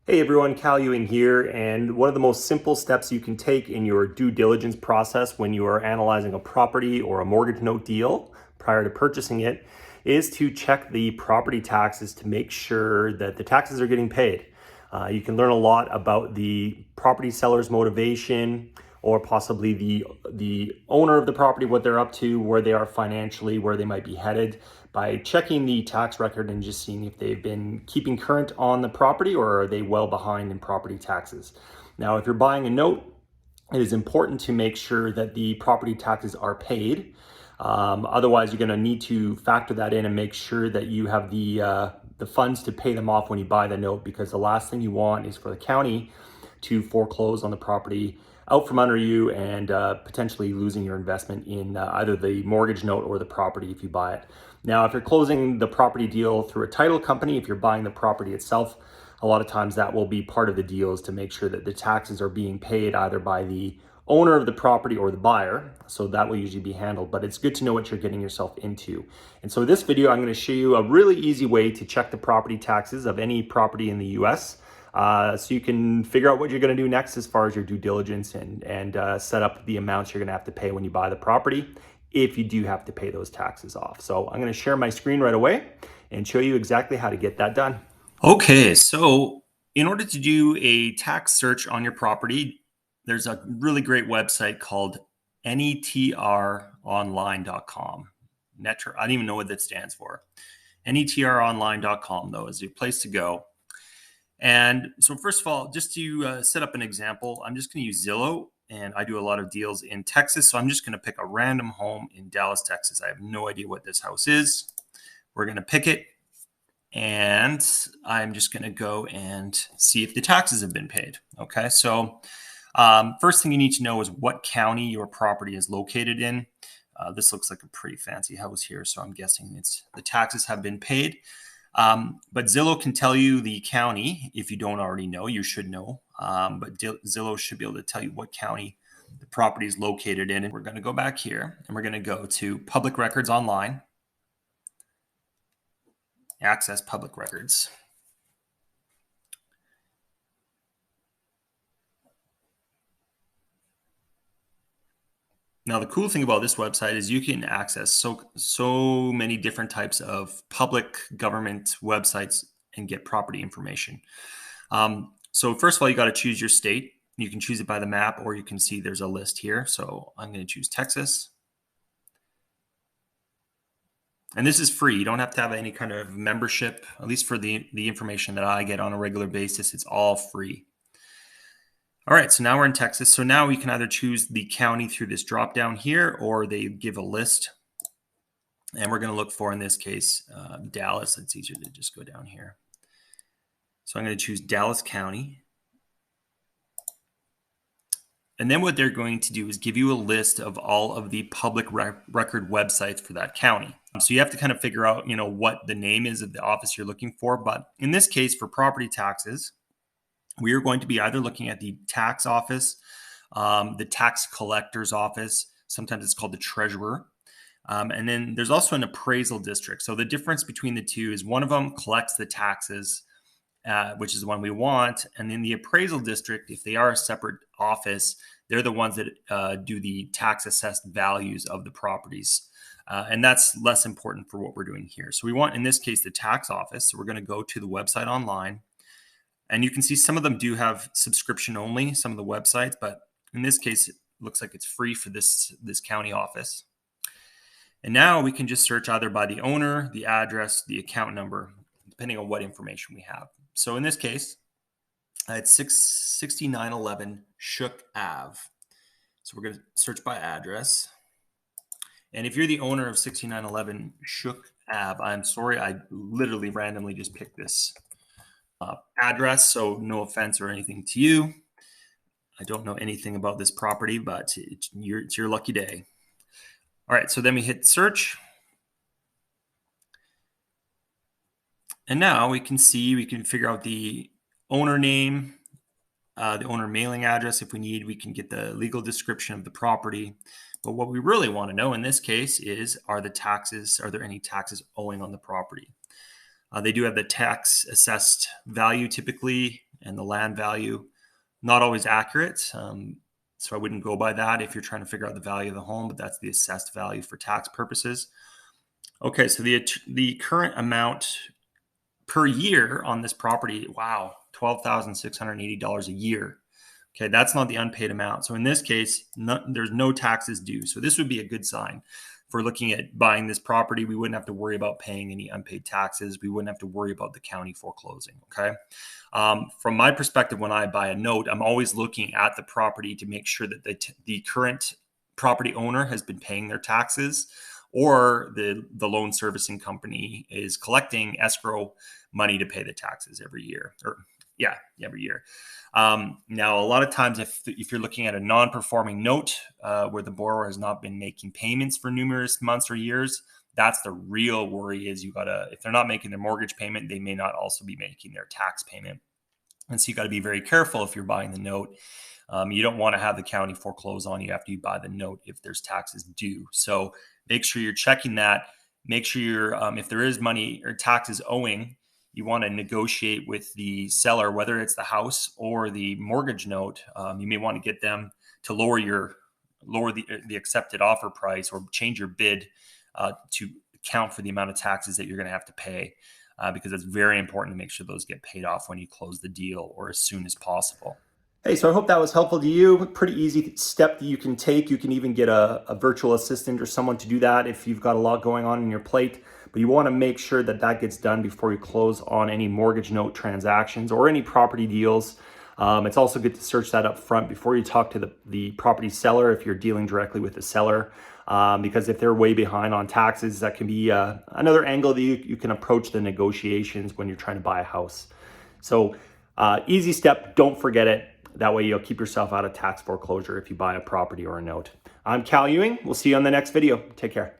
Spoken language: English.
Hey everyone, Cal Ewing here, and one of the most simple steps you can take in your due diligence process when you are analyzing a property or a mortgage note deal prior to purchasing it is to check the property taxes to make sure that the taxes are getting paid. You can learn a lot about the property seller's motivation or possibly the owner of the property, what they're up to, where they are financially, where they might be headed by checking the tax record and just seeing if they've been keeping current on the property or are they well behind in property taxes. Now, if you're buying a note, it is important to make sure that the property taxes are paid. Otherwise, you're going to need to factor that in and make sure that you have the funds to pay them off when you buy the note, because the last thing you want is for the county to foreclose on the property out from under you and potentially losing your investment in either the mortgage note or the property if you buy it. Now, if you're closing the property deal through a title company, if you're buying the property itself, a lot of times that will be part of the deal, is to make sure that the taxes are being paid either by the owner of the property or the buyer. So that will usually be handled, but it's good to know what you're getting yourself into. And so this video, I'm going to show you a really easy way to check the property taxes of any property in the US. So you can figure out what you're going to do next as far as your due diligence and set up the amounts you're going to have to pay when you buy the property, if you do have to pay those taxes off. So I'm going to share my screen right away and show you exactly how to get that done. Okay, so in order to do a tax search on your property, there's a really great website called netronline.com. I don't even know what that stands for. netronline.com, though, is a place to go. And so first of all, just to set up an example, I'm just going to use Zillow, and I do a lot of deals in Texas. So I'm just going to pick a random home in Dallas, Texas. I have no idea what this house is. We're going to pick it, and I'm just going to go and see if the taxes have been paid. Okay, so first thing you need to know is what county your property is located in. This looks like a pretty fancy house here, so I'm guessing the taxes have been paid. But Zillow can tell you the county. If you don't already know, you should know. But Zillow should be able to tell you what county the property is located in. And we're going to go back here, and we're going to go to Public Records Online. Access public records. Now, the cool thing about this website is you can access so many different types of public government websites and get property information. So first of all, you got to choose your state. You can choose it by the map, or you can see there's a list here. So I'm going to choose Texas. And this is free. You don't have to have any kind of membership, at least for the information that I get on a regular basis. It's all free. All right, so now we're in Texas. So now we can either choose the county through this drop down here, or they give a list. And we're going to look for, in this case, Dallas. It's easier to just go down here. So I'm going to choose Dallas County. And then what they're going to do is give you a list of all of the public record websites for that county. So you have to kind of figure out, what the name is of the office you're looking for. But in this case, for property taxes, we are going to be either looking at the tax office, the tax collector's office. Sometimes it's called the treasurer. And then there's also an appraisal district. So the difference between the two is one of them collects the taxes, which is the one we want. And then the appraisal district, if they are a separate office, they're the ones that do the tax assessed values of the properties. And that's less important for what we're doing here. So we want, in this case, the tax office. So we're going to go to the website online. And you can see some of them do have subscription only, some of the websites, but in this case, it looks like it's free for this county office. And now we can just search either by the owner, the address, the account number, depending on what information we have. So in this case, it's 6911 Shook Ave. So we're going to search by address. And if you're the owner of 6911 Shook Ave, I'm sorry, I literally randomly just picked this address, so no offense or anything to you. I don't know anything about this property, but it's your lucky day. All right, so then we hit search. And now we can figure out the owner name, the owner mailing address. If we need, we can get the legal description of the property. But what we really want to know in this case is, are there any taxes owing on the property? They do have the tax assessed value typically, and the land value. Not always accurate. So I wouldn't go by that if you're trying to figure out the value of the home, but that's the assessed value for tax purposes. Okay, so the current amount per year on this property, wow, $12,680 a year. Okay, that's not the unpaid amount. So in this case, there's no taxes due. So this would be a good sign. If we're looking at buying this property, we wouldn't have to worry about paying any unpaid taxes. We wouldn't have to worry about the county foreclosing. Okay. From my perspective, when I buy a note, I'm always looking at the property to make sure that the current property owner has been paying their taxes, or the loan servicing company is collecting escrow money to pay the taxes every year, every year. Now, a lot of times, if you're looking at a non-performing note where the borrower has not been making payments for numerous months or years, that's the real worry. Is if they're not making their mortgage payment, they may not also be making their tax payment. And so you got to be very careful if you're buying the note. You don't want to have the county foreclose on you after you buy the note if there's taxes due. So make sure you're checking that. Make sure if there is money or taxes owing, you want to negotiate with the seller, whether it's the house or the mortgage note. You may want to get them to lower the accepted offer price, or change your bid to account for the amount of taxes that you're going to have to pay, because it's very important to make sure those get paid off when you close the deal, or as soon as possible. Hey, so I hope that was helpful to you. Pretty easy step that you can take. You can even get a virtual assistant or someone to do that if you've got a lot going on in your plate. But you want to make sure that that gets done before you close on any mortgage note transactions or any property deals. It's also good to search that up front before you talk to the property seller if you're dealing directly with the seller. Because if they're way behind on taxes, that can be another angle that you can approach the negotiations when you're trying to buy a house. So easy step, don't forget it. That way you'll keep yourself out of tax foreclosure if you buy a property or a note. I'm Cal Ewing. We'll see you on the next video. Take care.